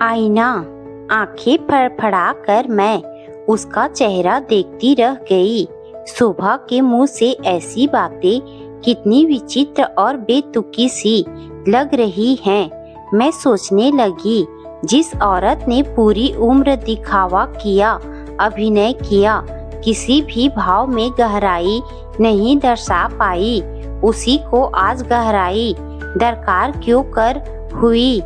आईना। आंखें फड़फड़ा कर मैं उसका चेहरा देखती रह गई। शोभा के मुंह से ऐसी बातें कितनी विचित्र और बेतुकी सी लग रही हैं। मैं सोचने लगी, जिस औरत ने पूरी उम्र दिखावा किया, अभिनय किया, किसी भी भाव में गहराई नहीं दर्शा पाई, उसी को आज गहराई दरकार क्यों कर हुई।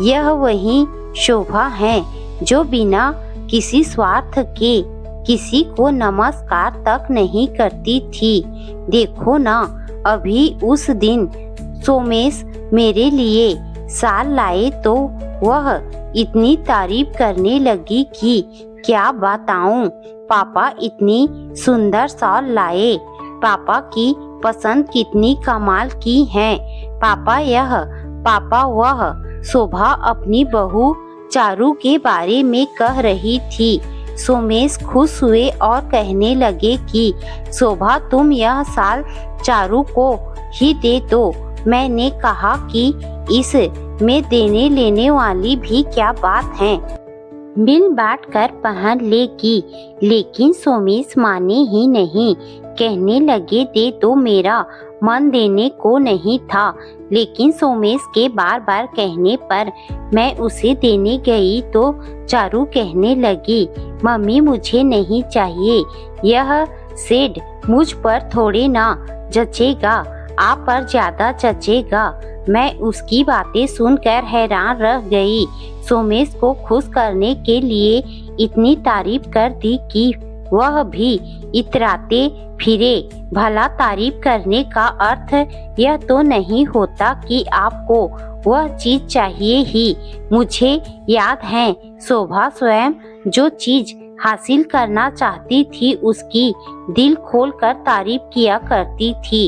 यह वही शोभा है जो बिना किसी स्वार्थ के किसी को नमस्कार तक नहीं करती थी। देखो ना, अभी उस दिन सोमेश मेरे लिए साल लाए तो वह इतनी तारीफ करने लगी कि क्या बताऊं। पापा इतनी सुंदर शॉल लाए, पापा की पसंद कितनी कमाल की है, पापा यह, पापा वह। शोभा अपनी बहू चारू के बारे में कह रही थी। सोमेश खुश हुए और कहने लगे कि शोभा तुम यह साल चारू को ही दे दो। मैंने कहा कि इस में देने लेने वाली भी क्या बात है, मिल बांट कर पहन लेगी। लेकिन सोमेश माने ही नहीं, कहने लगे दे दो, मेरा मन देने को नहीं था। लेकिन सोमेश के बार बार कहने पर मैं उसे देने गई तो चारू कहने लगी, मम्मी मुझे नहीं चाहिए, यह सेड मुझ पर थोड़े ना जचेगा, आप पर ज्यादा जचेगा। मैं उसकी बातें सुनकर हैरान रह गई। सोमेश को खुश करने के लिए इतनी तारीफ कर दी कि वह भी इतराते फिरे। भला तारीफ करने का अर्थ यह तो नहीं होता कि आपको वह चीज चाहिए ही। मुझे याद है, शोभा स्वयं जो चीज हासिल करना चाहती थी उसकी दिल खोलकर तारीफ किया करती थी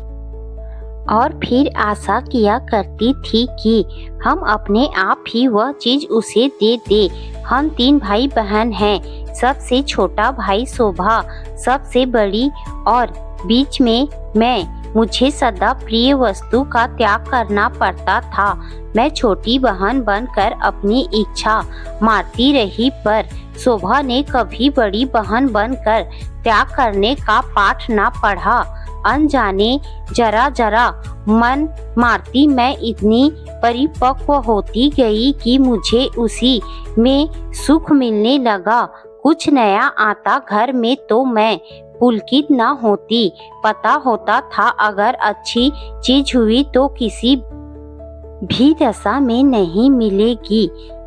और फिर आशा किया करती थी कि हम अपने आप ही वह चीज उसे दे दे। हम 3 भाई बहन हैं, सबसे छोटा भाई शोभा, सबसे बड़ी और बीच में मैं। मुझे सदा प्रिय वस्तु का त्याग करना पड़ता था। मैं छोटी बहन बनकर अपनी इच्छा मारती रही, पर शोभा ने कभी बड़ी बहन बनकर त्याग करने का पाठ ना पढ़ा। अनजाने जरा जरा मन मारती मैं इतनी परिपक्व होती गई कि मुझे उसी में सुख मिलने लगा। कुछ नया आता घर में तो मैं पुलकित न होती। पता होता था अगर अच्छी चीज हुई तो किसी भी दशा में नहीं मिलेगी।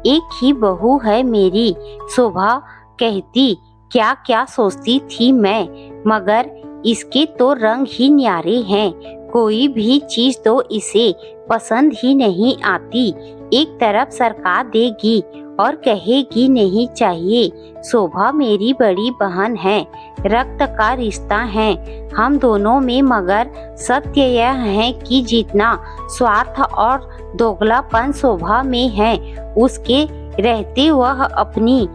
एक ही बहू है मेरी, शोभा कहती। क्या क्या सोचती थी मैं, मगर इसके तो रंग ही न्यारे हैं। कोई भी चीज तो इसे पसंद ही नहीं आती। एक तरफ सरकार देगी और कहेगी नहीं चाहिए। शोभा मेरी बड़ी बहन है, रक्त का रिश्ता है हम दोनों में, मगर सत्य यह है कि जितना स्वार्थ और दोगलापन शोभा में है, उसके रहते वह अपनी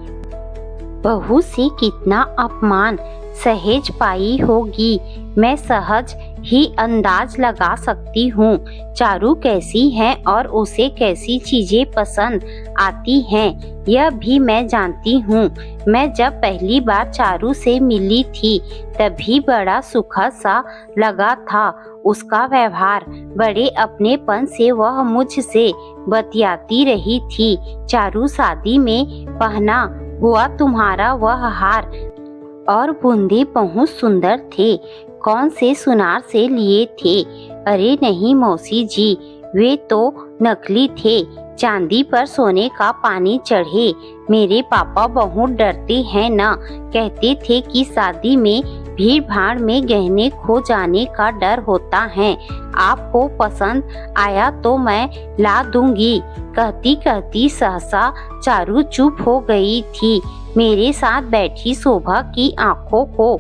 बहू से कितना अपमान सहेज पाई होगी, मैं सहज ही अंदाज लगा सकती हूँ। चारू कैसी है और उसे कैसी चीजें पसंद आती हैं, यह भी मैं जानती हूँ। मैं जब पहली बार चारू से मिली थी तभी बड़ा सुखद सा लगा था उसका व्यवहार। बड़े अपनेपन से वह मुझसे बतियाती रही थी। चारू, शादी में पहना हुआ तुम्हारा वह हार और बूंदे बहुत सुंदर थे, कौन से सुनार से लिए थे? अरे नहीं मौसी जी, वे तो नकली थे, चांदी पर सोने का पानी चढ़े। मेरे पापा बहुत डरते हैं ना, कहते थे कि शादी में भीड़ भाड़ में गहने खो जाने का डर होता है। आपको पसंद आया तो मैं ला दूंगी। कहती कहती सहसा चारू चुप हो गई थी। मेरे साथ बैठी शोभा की आंखों को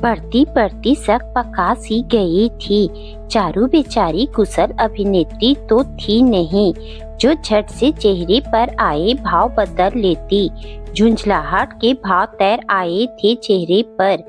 पढ़ती पढ़ती सक पका सी गई थी। चारू बेचारी कुशल अभिनेत्री तो थी नहीं, जो झट से चेहरे पर आए भाव बदल लेती। झुंझलाहट के भाव तैर आए थे चेहरे पर।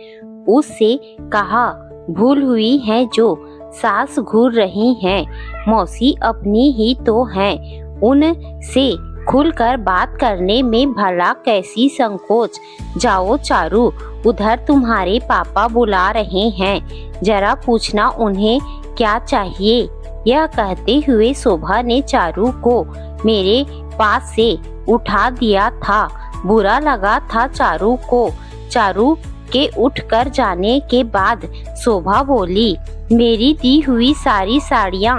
उससे कहा, भूल हुई है जो सास घूर रही हैं, मौसी अपनी ही तो हैं, उनसे खुलकर बात करने में भला कैसी संकोच। जाओ चारू, उधर तुम्हारे पापा बुला रहे हैं, जरा पूछना उन्हें क्या चाहिए। यह कहते हुए शोभा ने चारू को मेरे पास से उठा दिया था। बुरा लगा था चारू को। चारू के उठकर जाने के बाद शोभा बोली, मेरी दी हुई सारी साड़ियाँ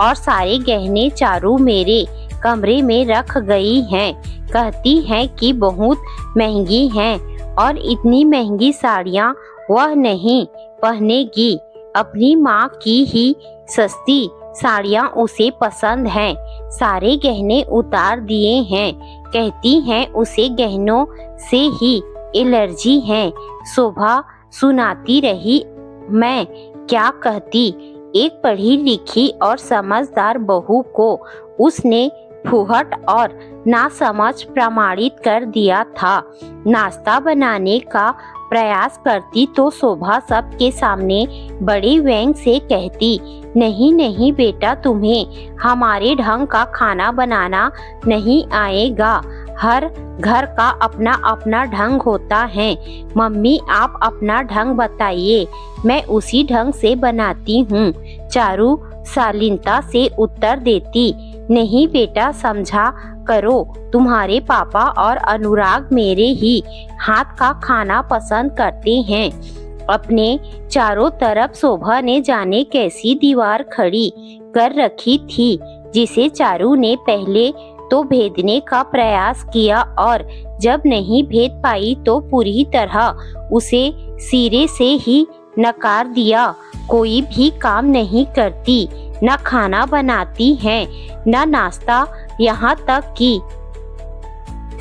और सारे गहने चारू मेरे कमरे में रख गई हैं। कहती हैं कि बहुत महंगी हैं और इतनी महंगी साड़ियाँ वह नहीं पहनेगी। अपनी माँ की ही सस्ती साड़ियाँ उसे पसंद हैं। सारे गहने उतार दिए हैं। कहती हैं उसे गहनों से ही एलर्जी है। शोभा सुनाती रही। मैं क्या कहती। एक पढ़ी लिखी और समझदार बहू को उसने फूहड़ और नासमझ प्रमाणित कर दिया था। नाश्ता बनाने का प्रयास करती तो शोभा सबके सामने बड़े व्यंग से कहती, नहीं नहीं बेटा, तुम्हें हमारे ढंग का खाना बनाना नहीं आएगा। हर घर का अपना अपना ढंग होता है। मम्मी आप अपना ढंग बताइए, मैं उसी ढंग से बनाती हूँ। चारू शालीनता से उत्तर देती, नहीं बेटा, समझा करो, तुम्हारे पापा और अनुराग मेरे ही हाथ का खाना पसंद करते हैं। अपने चारों तरफ शोभा ने जाने कैसी दीवार खड़ी कर रखी थी, जिसे चारू ने पहले तो भेदने का प्रयास किया और जब नहीं भेद पाई तो पूरी तरह उसे सिरे से ही नकार दिया। कोई भी काम नहीं करती, न खाना बनाती है, न नाश्ता, यहाँ तक कि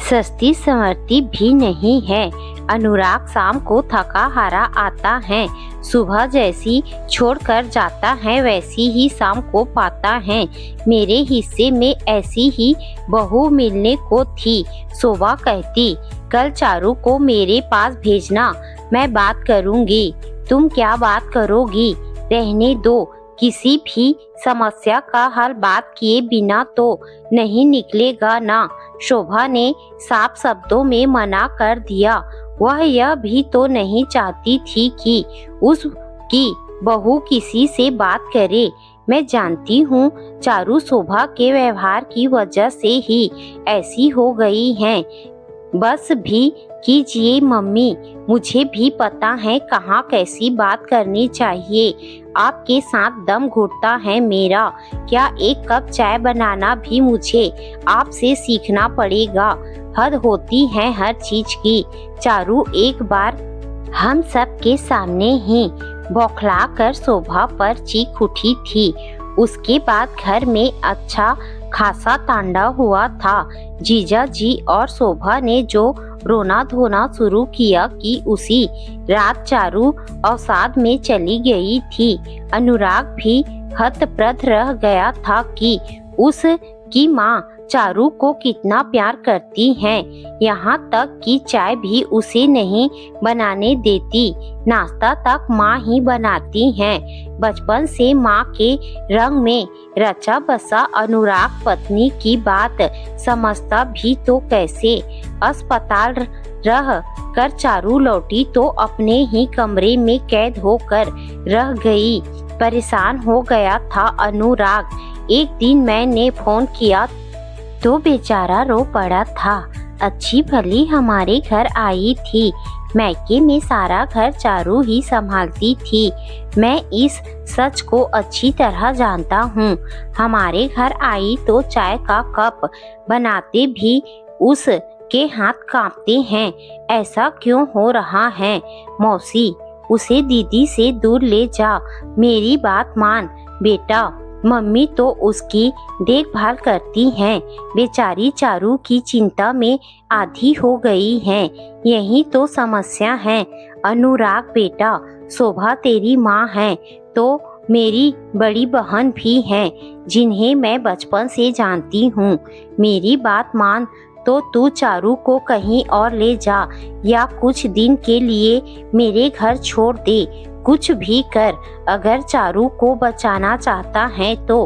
सस्ती संवरती भी नहीं है। अनुराग शाम को थका हारा आता है। सुबह जैसी छोड़कर जाता है वैसी ही शाम को पाता है। मेरे हिस्से में ऐसी ही बहू मिलने को थी। शोभा कहती, कल चारू को मेरे पास भेजना, मैं बात करूंगी। तुम क्या बात करोगी? रहने दो, किसी भी समस्या का हल बात किए बिना तो नहीं निकलेगा ना। शोभा ने साफ शब्दों में मना कर दिया। वह यह भी तो नहीं चाहती थी कि उसकी बहू किसी से बात करे। मैं जानती हूँ चारू शोभा के व्यवहार की वजह से ही ऐसी हो गई हैं। बस भी कीजिए मम्मी, मुझे भी पता है कहाँ कैसी बात करनी चाहिए। आपके साथ दम घुटता है मेरा। क्या एक कप चाय बनाना भी मुझे आपसे सीखना पड़ेगा? हद होती है हर चीज की। चारू एक बार हम सब के सामने ही बौखला कर शोभा पर चीख उठी थी। उसके बाद घर में अच्छा खासा तांडव हुआ था। जीजा जी और शोभा ने जो रोना धोना शुरू किया कि उसी रात चारू अवसाद में चली गई थी। अनुराग भी हतप्रभ रह गया था कि उसकी माँ चारू को कितना प्यार करती है। यहाँ तक कि चाय भी उसे नहीं बनाने देती, नाश्ता तक माँ ही बनाती हैं। बचपन से माँ के रंग में रचा बसा अनुराग पत्नी की बात समझता भी तो कैसे। अस्पताल रह कर चारू लौटी तो अपने ही कमरे में कैद होकर रह गई। परेशान हो गया था अनुराग। एक दिन मैंने फोन किया तो बेचारा रो पड़ा था। अच्छी भली हमारे घर आई थी। मैके में सारा घर चारू ही संभालती थी। मैं इस सच को अच्छी तरह जानता हूँ। हमारे घर आई तो चाय का कप बनाते भी उसके हाथ कांपते हैं। ऐसा क्यों हो रहा है? मौसी, उसे दीदी से दूर ले जा। मेरी बात मान बेटा। मम्मी तो उसकी देखभाल करती हैं। बेचारी चारू की चिंता में आधी हो गई हैं। यही तो समस्या है। अनुराग बेटा, शोभा तेरी माँ है तो मेरी बड़ी बहन भी है, जिन्हें मैं बचपन से जानती हूँ। मेरी बात मान तो तू चारू को कहीं और ले जा या कुछ दिन के लिए मेरे घर छोड़ दे। कुछ भी कर, अगर चारू को बचाना चाहता है तो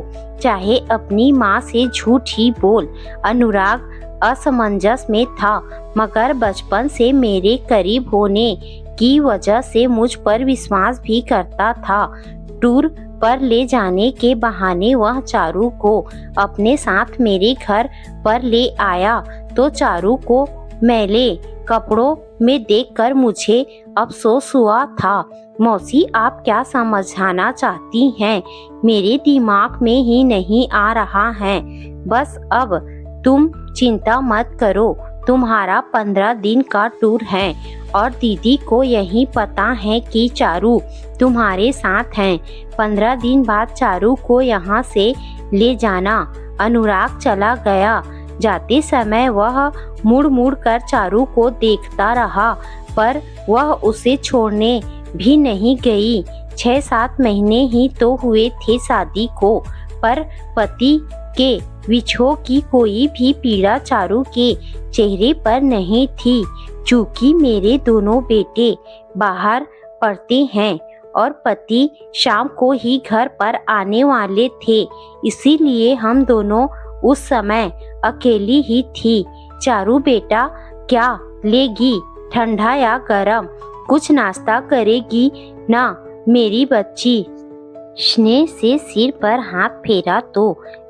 चाहे अपनी माँ से झूठ ही बोल। अनुराग असमंजस में था, मगर बचपन से मेरे करीब होने की वजह से मुझ पर विश्वास भी करता था। टूर पर ले जाने के बहाने वह चारू को अपने साथ मेरे घर पर ले आया तो चारू को मैले कपड़ों में देखकर मुझे अफसोस हुआ था। मौसी, आप क्या समझाना चाहती हैं? मेरे दिमाग में ही नहीं आ रहा है। बस अब तुम चिंता मत करो, तुम्हारा 15 दिन का टूर है और दीदी को यही पता है कि चारू तुम्हारे साथ हैं। 15 दिन बाद चारू को यहाँ से ले जाना। अनुराग चला गया। जाते समय वह मुड़ मुड़ कर चारू को देखता रहा, पर वह उसे छोड़ने भी नहीं गई। 6-7 महीने ही तो हुए थे शादी को, पर पति के विछोह की कोई भी पीड़ा चारू के चेहरे पर नहीं थी। चूंकि मेरे दोनों बेटे बाहर पढ़ते हैं और पति शाम को ही घर पर आने वाले थे, इसीलिए हम दोनों उस समय अकेली ही थी। चारू बेटा, क्या लेगी, ठंडा या गरम? कुछ नाश्ता करेगी ना मेरी बच्ची? स्नेह से सिर पर हाथ फेरा तो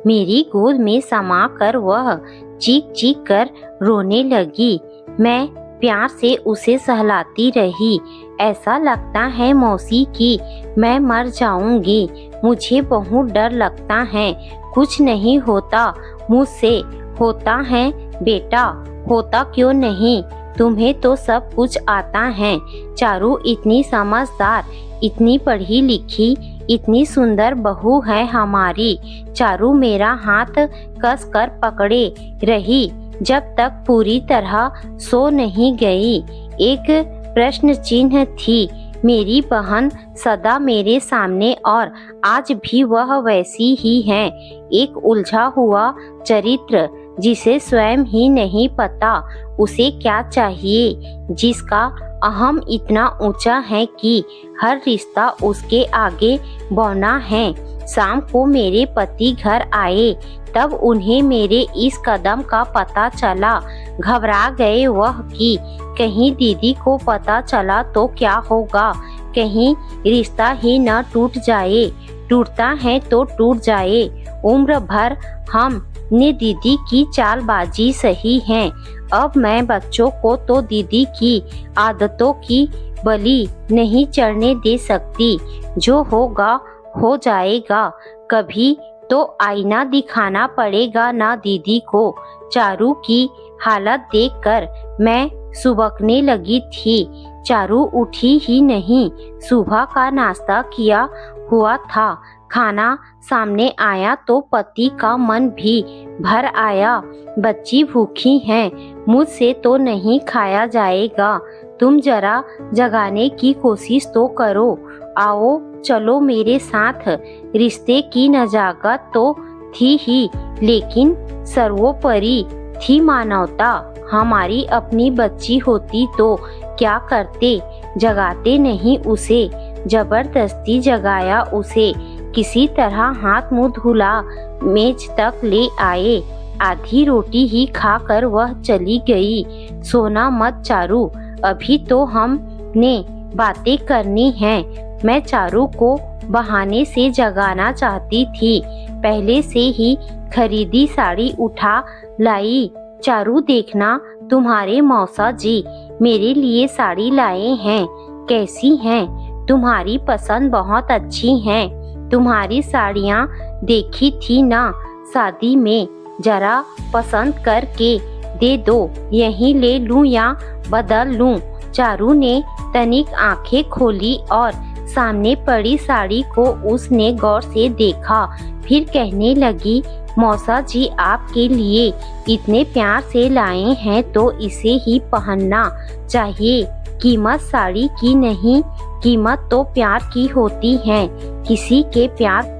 मेरी गोद में समा कर वह चीख चीख कर रोने लगी। मैं प्यार से उसे सहलाती रही। ऐसा लगता है मौसी कि मैं मर जाऊंगी। मुझे बहुत डर लगता है। कुछ नहीं होता मुझसे। होता है बेटा, होता क्यों नहीं? तुम्हें तो सब कुछ आता है। चारू इतनी समझदार, इतनी पढ़ी लिखी, इतनी सुंदर बहू है हमारी। चारू मेरा हाथ कस कर पकड़े रही जब तक पूरी तरह सो नहीं गई। एक प्रश्न चिन्ह थी मेरी बहन सदा मेरे सामने, और आज भी वह वैसी ही है। एक उलझा हुआ चरित्र जिसे स्वयं ही नहीं पता उसे क्या चाहिए, जिसका अहम इतना ऊंचा है कि हर रिश्ता उसके आगे बौना है। शाम को मेरे पति घर आए तब उन्हें मेरे इस कदम का पता चला। घबरा गए वह कि कहीं दीदी को पता चला तो क्या होगा, कहीं रिश्ता ही न टूट जाए। टूटता है तो टूट जाए। उम्र भर हमने दीदी की चालबाजी सही है। अब मैं बच्चों को तो दीदी की आदतों की बलि नहीं चढ़ने दे सकती। जो होगा हो जाएगा। कभी तो आईना दिखाना पड़ेगा ना दीदी को। चारू की हालत देखकर मैं सुबकने लगी थी। चारू उठी ही नहीं। सुबह का नाश्ता किया हुआ था। खाना सामने आया तो पति का मन भी भर आया। बच्ची भूखी है, मुझसे तो नहीं खाया जाएगा। तुम जरा जगाने की कोशिश तो करो। आओ चलो मेरे साथ। रिश्ते की नजाकत तो थी ही, लेकिन सर्वोपरि थी मानवता। हमारी अपनी बच्ची होती तो क्या करते? जगाते नहीं उसे, जबरदस्ती जगाया उसे। किसी तरह हाथ मुंह धुला मेज तक ले आए। आधी रोटी ही खाकर वह चली गई। सोना मत चारू, अभी तो हमने बातें करनी हैं। मैं चारू को बहाने से जगाना चाहती थी। पहले से ही खरीदी साड़ी उठा लाई। चारू देखना, तुम्हारे मौसा जी मेरे लिए साड़ी लाए हैं। कैसी हैं? तुम्हारी पसंद बहुत अच्छी हैं। तुम्हारी साड़ियाँ देखी थी ना शादी में, जरा पसंद करके दे दो। यहीं ले लूं या बदल लूं? चारू ने तनिक आंखें खोली और सामने पड़ी साड़ी को उसने गौर से देखा। फिर कहने लगी, मौसा जी आपके लिए इतने प्यार से लाए हैं तो इसे ही पहनना चाहिए। कीमत साड़ी की नहीं, कीमत तो प्यार की होती है। किसी के प्यार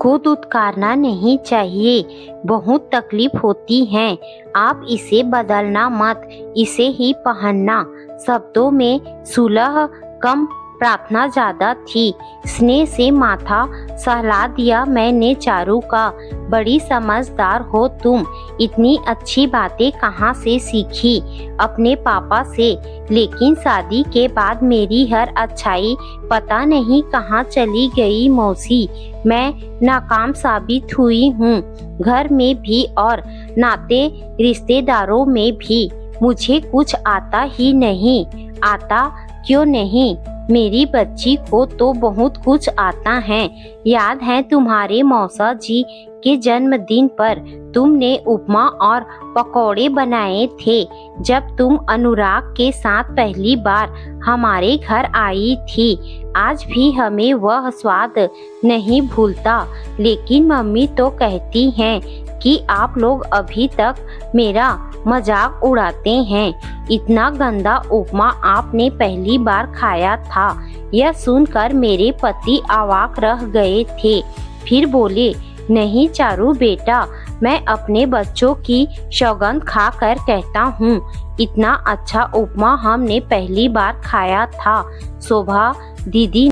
खुद उतारना नहीं चाहिए। बहुत तकलीफ होती है। आप इसे बदलना मत, इसे ही पहनना। शब्दों में सुलह कम प्रार्थना ज्यादा थी। स्नेह से माथा सहला दिया मैंने चारू का। बड़ी समझदार हो तुम, इतनी अच्छी बातें कहाँ से सीखी? अपने पापा से। लेकिन शादी के बाद मेरी हर अच्छाई पता नहीं कहाँ चली गई मौसी। मैं नाकाम साबित हुई हूँ, घर में भी और नाते रिश्तेदारों में भी। मुझे कुछ आता ही नहीं। आता क्यों नहीं? मेरी बच्ची को तो बहुत कुछ आता है। याद है तुम्हारे मौसा जी के जन्मदिन पर तुमने उपमा और पकौड़े बनाए थे जब तुम अनुराग के साथ पहली बार हमारे घर आई थी। आज भी हमें वह स्वाद नहीं भूलता। लेकिन मम्मी तो कहती हैं कि आप लोग अभी तक मेरा मजाक उड़ाते हैं। इतना गंदा उपमा आपने पहली बार खाया था। यह सुनकर मेरे पति अवाक रह गए थे। फिर बोले, नहीं चारू बेटा, मैं अपने बच्चों की सौगंध खाकर कहता हूँ, इतना अच्छा उपमा हमने पहली बार खाया था। शोभा दीदी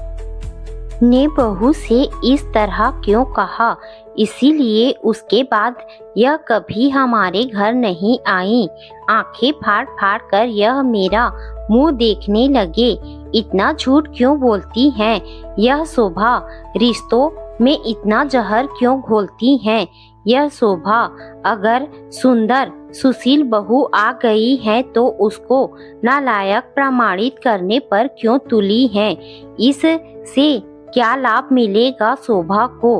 ने बहू से इस तरह क्यों कहा, इसीलिए उसके बाद यह कभी हमारे घर नहीं आई। आंखें फाड़ फाड़ कर यह मेरा मुंह देखने लगे। इतना झूठ क्यों बोलती हैं यह शोभा? रिश्तों में इतना जहर क्यों घोलती हैं यह शोभा? अगर सुंदर सुशील बहू आ गई है तो उसको नालायक प्रमाणित करने पर क्यों तुली है? इससे क्या लाभ मिलेगा शोभा को?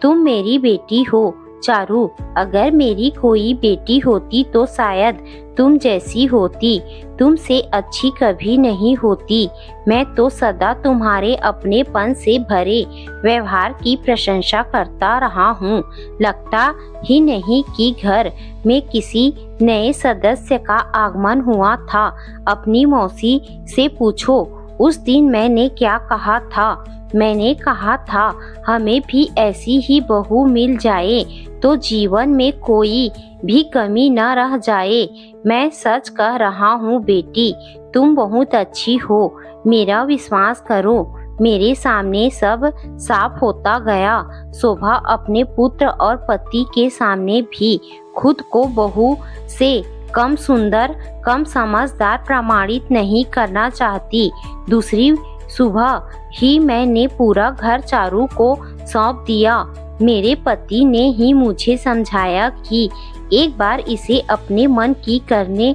तुम मेरी बेटी हो चारू। अगर मेरी कोई बेटी होती तो शायद तुम जैसी होती। तुमसे अच्छी कभी नहीं होती। मैं तो सदा तुम्हारे अपनेपन से भरे व्यवहार की प्रशंसा करता रहा हूँ। लगता ही नहीं कि घर में किसी नए सदस्य का आगमन हुआ था। अपनी मौसी से पूछो, उस दिन मैंने क्या कहा था? मैंने कहा था हमें भी ऐसी ही बहू मिल जाए तो जीवन में कोई भी कमी न रह जाए। मैं सच कह रहा हूँ बेटी, तुम बहुत अच्छी हो। मेरा विश्वास करो। मेरे सामने सब साफ होता गया। शोभा अपने पुत्र और पति के सामने भी खुद को बहू से कम सुंदर, कम समझदार प्रमाणित नहीं करना चाहती। दूसरी सुबह ही मैंने पूरा घर चारू को सौंप दिया। मेरे पति ने ही मुझे समझाया कि एक बार इसे अपने मन की करने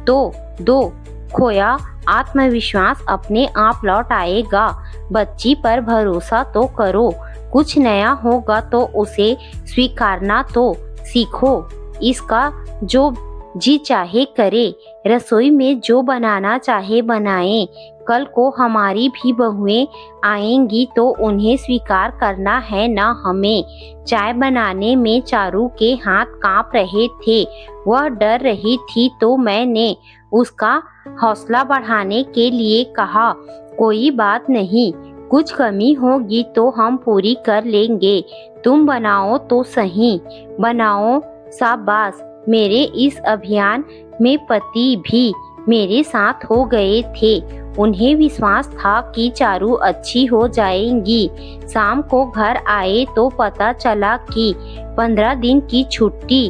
तो दो। खोया आत्मविश्वास अपने आप लौट आएगा। बच्ची पर भरोसा तो करो। कुछ नया होगा तो उसे स्वीकारना तो सीखो। इसका जो जी चाहे करे, रसोई में जो बनाना चाहे बनाए। कल को हमारी भी बहुएं आएंगी तो उन्हें स्वीकार करना है ना हमें। चाय बनाने में चारू के हाथ कांप रहे थे। वह डर रही थी तो मैंने उसका हौसला बढ़ाने के लिए कहा, कोई बात नहीं, कुछ कमी होगी तो हम पूरी कर लेंगे। तुम बनाओ तो सही। बनाओ, शाबाश। मेरे इस अभियान में पति भी मेरे साथ हो गए थे। उन्हें विश्वास था कि चारू अच्छी हो जाएंगी। शाम को घर आए तो पता चला कि 15 दिन की छुट्टी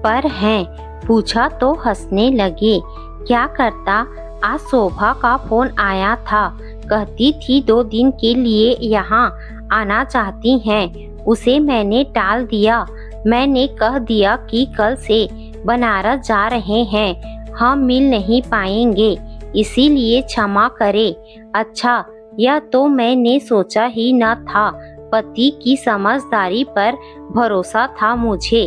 पर हैं। पूछा तो हंसने लगे। क्या करता? आज शोभा का फोन आया था। कहती थी 2 दिन के लिए यहाँ आना चाहती हैं। उसे मैंने टाल दिया। मैंने कह दिया कि कल से बनारस जा रहे हैं, हम मिल नहीं पाएंगे, इसीलिए क्षमा करे। अच्छा, यह तो मैंने सोचा ही न था। पति की समझदारी पर भरोसा था मुझे।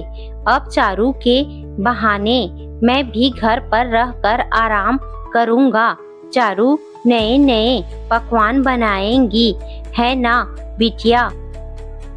अब चारू के बहाने मैं भी घर पर रहकर आराम करूँगा। चारू नए नए पकवान बनाएंगी, है ना बिटिया?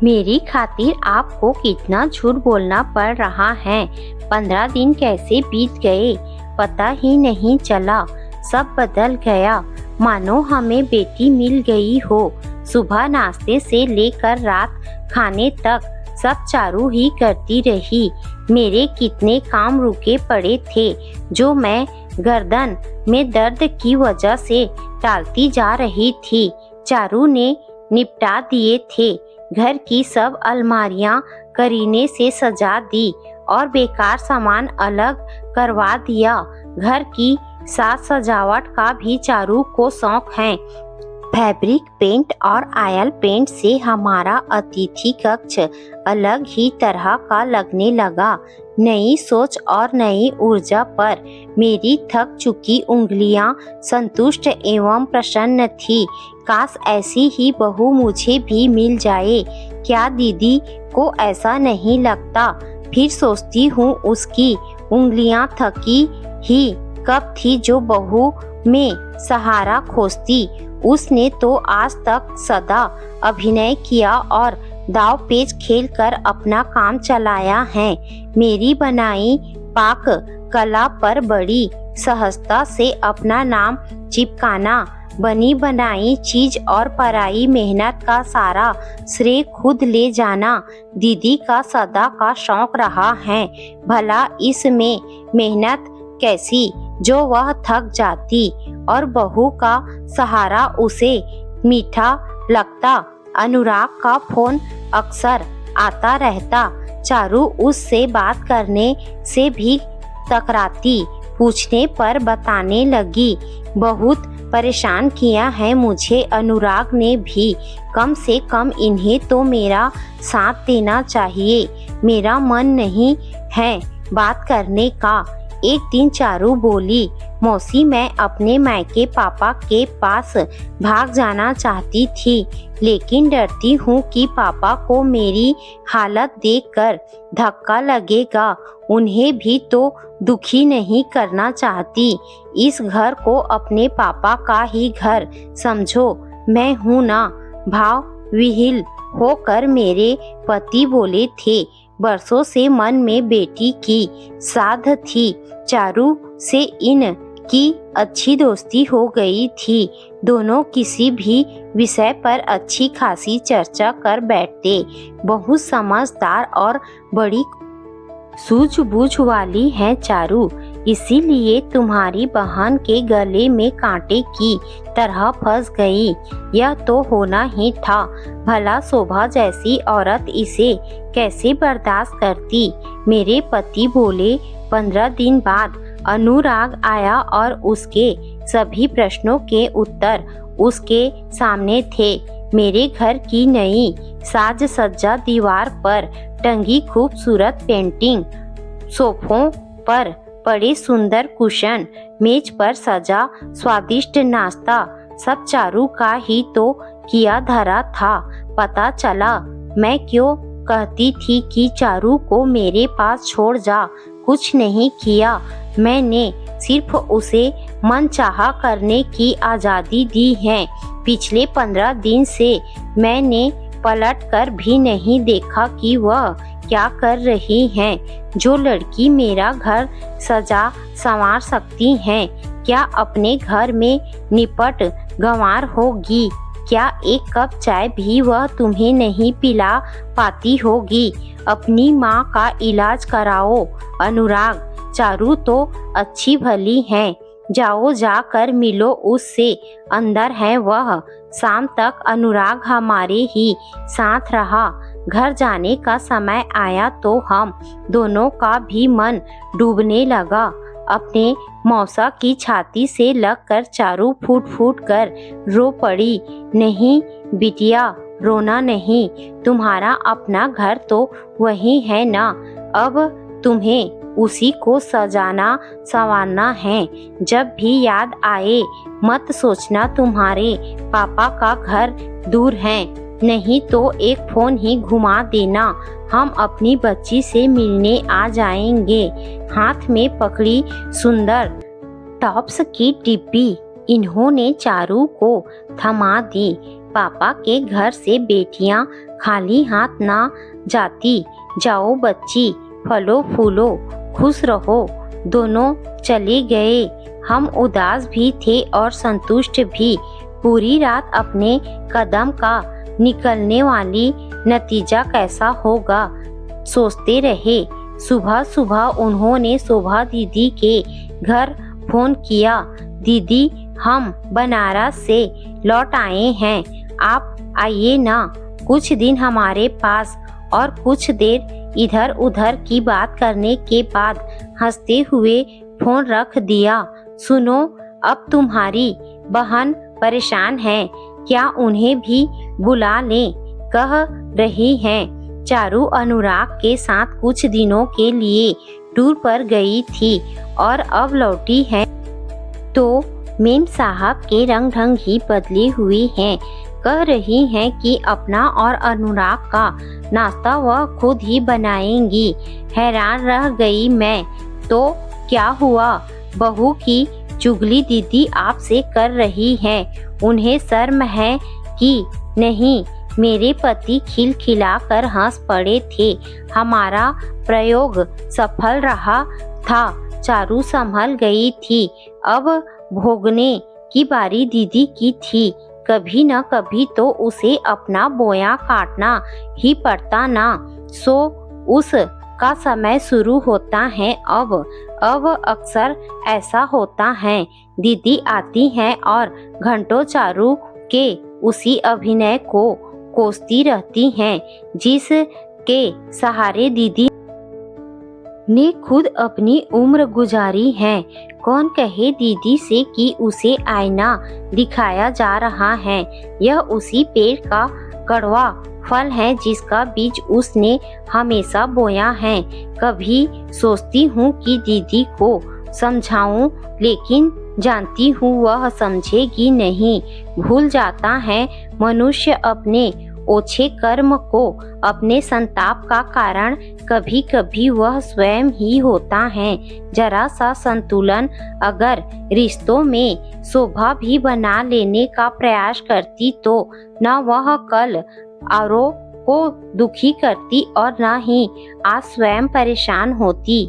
मेरी खातिर आपको कितना झूठ बोलना पड़ रहा है। 15 दिन कैसे बीत गए पता ही नहीं चला। सब बदल गया, मानो हमें बेटी मिल गई हो। सुबह नाश्ते से लेकर रात खाने तक सब चारू ही करती रही। मेरे कितने काम रुके पड़े थे जो मैं गर्दन में दर्द की वजह से टालती जा रही थी, चारू ने निपटा दिए थे। घर की सब अलमारियां करीने से सजा दी और बेकार सामान अलग करवा दिया। घर की साज सजावट का भी चारू को शौक है। फैब्रिक पेंट और ऑयल पेंट से हमारा अतिथि कक्ष अलग ही तरह का लगने लगा। नई सोच और नई ऊर्जा पर मेरी थक चुकी उंगलियां संतुष्ट एवं प्रसन्न थी। काश ऐसी ही बहू मुझे भी मिल जाए। क्या दीदी को ऐसा नहीं लगता? फिर सोचती हूँ उसकी उंगलियां थकी ही कब थी जो बहू में सहारा खोजती। उसने तो आज तक सदा अभिनय किया और दाव पेच खेल कर अपना काम चलाया है। मेरी बनाई पाक कला पर बड़ी सहजता से अपना नाम चिपकाना, बनी बनाई चीज और पराई मेहनत का सारा श्रेय खुद ले जाना दीदी का सदा का शौक रहा है। भला इसमें मेहनत कैसी जो वह थक जाती और बहू का सहारा उसे मीठा लगता। अनुराग का फोन अक्सर आता रहता। चारू उससे बात करने से भी तकराती। पूछने पर बताने लगी, बहुत परेशान किया है मुझे अनुराग ने भी। कम से कम इन्हें तो मेरा साथ देना चाहिए। मेरा मन नहीं है बात करने का। एक दिन चारू बोली, मौसी मैं अपने मायके पापा के पास भाग जाना चाहती थी, लेकिन डरती हूँ कि पापा को मेरी हालत देखकर धक्का लगेगा। उन्हें भी तो दुखी नहीं करना चाहती। इस घर को अपने पापा का ही घर समझो। मैं हूँ ना। भाव विहील होकर मेरे पति बोले थे। बरसों से मन में बेटी की साध थी। चारू से इन की अच्छी दोस्ती हो गई थी। दोनों किसी भी विषय पर अच्छी खासी चर्चा कर बैठते। बहुत समझदार और बड़ी सूझबूझ वाली है चारू, इसीलिए तुम्हारी बहन के गले में कांटे की तरह फंस गई। यह तो होना ही था। भला शोभा जैसी औरत इसे कैसे बर्दाश्त करती। मेरे पति बोले। 15 दिन बाद अनुराग आया और उसके सभी प्रश्नों के उत्तर उसके सामने थे। मेरे घर की नई साज सज्जा, दीवार पर टंगी खूबसूरत पेंटिंग, सोफों पर पड़े सुंदर कुशन, मेज पर सजा स्वादिष्ट नाश्ता, सब चारू का ही तो किया धरा था। पता चला मैं क्यों कहती थी कि चारू को मेरे पास छोड़ जा। कुछ नहीं किया मैंने, सिर्फ उसे मनचाहा करने की आज़ादी दी है। पिछले 15 दिन से मैंने पलट कर भी नहीं देखा कि वह क्या कर रही हैं। जो लड़की मेरा घर सजा संवार सकती हैं, क्या अपने घर में निपट गंवार होगी? क्या एक कप चाय भी वह तुम्हें नहीं पिला पाती होगी? अपनी माँ का इलाज कराओ अनुराग। चारू तो अच्छी भली है, जाओ जाकर मिलो उससे, अंदर है वह। शाम तक अनुराग हमारे ही साथ रहा। घर जाने का समय आया तो हम दोनों का भी मन डूबने लगा। अपने मौसा की छाती से लगकर चारू फूट फूट कर रो पड़ी। नहीं बिटिया, रोना नहीं, तुम्हारा अपना घर तो वही है ना। अब तुम्हें उसी को सजाना संवारना है। जब भी याद आए मत सोचना तुम्हारे पापा का घर दूर है। नहीं तो एक फोन ही घुमा देना, हम अपनी बच्ची से मिलने आ जाएंगे। हाथ में पकड़ी सुंदर टॉप्स की डिब्बी इन्होंने चारू को थमा दी। पापा के घर से बेटियां खाली हाथ ना जाती। जाओ बच्ची, फलो फूलो, खुश रहो। दोनों चले गए। हम उदास भी थे और संतुष्ट भी। पूरी रात अपने कदम का निकलने वाली नतीजा कैसा होगा, सोचते रहे। सुबह सुबह उन्होंने शोभा दीदी के घर फोन किया। दीदी, हम बनारस से लौट आए हैं, आप आइए ना कुछ दिन हमारे पास। और कुछ देर इधर उधर की बात करने के बाद हंसते हुए फोन रख दिया। सुनो, अब तुम्हारी बहन परेशान है, क्या उन्हें भी बुला लें, कह रही हैं। चारू अनुराग के साथ कुछ दिनों के लिए टूर पर गई थी और अब लौटी है तो मेम साहब के रंग ढंग ही बदले हुए हैं। कह रही हैं कि अपना और अनुराग का नाश्ता वह खुद ही बनाएंगी। हैरान रह गई मैं। तो क्या हुआ, बहू की चुगली दीदी आपसे कर रही है, उन्हें शर्म है कि नहीं? मेरे पति खिलखिला कर हंस पड़े थे। हमारा प्रयोग सफल रहा था। चारू संभल गई थी। अब भोगने की बारी दीदी की थी। कभी न कभी तो उसे अपना बोया काटना ही पड़ता ना। सो उस का समय शुरू होता है। अब अक्सर ऐसा होता है। दीदी आती हैं और घंटों चारू के उसी अभिनय को कोसती रहती हैं, जिस के सहारे दीदी ने खुद अपनी उम्र गुजारी है। कौन कहे दीदी से कि उसे आईना दिखाया जा रहा है। यह उसी पेड़ का कड़वा फल है जिसका बीज उसने हमेशा बोया है। कभी सोचती हूँ कि दीदी को समझाऊं, लेकिन जानती हूँ वह समझेगी नहीं। भूल जाता है मनुष्य अपने ओछे कर्म को। अपने संताप का कारण कभी कभी वह स्वयं ही होता है। जरा सा संतुलन अगर रिश्तों में शोभा भी बना लेने का प्रयास करती तो न वह कल औरों को दुखी करती और न ही आज स्वयं परेशान होती।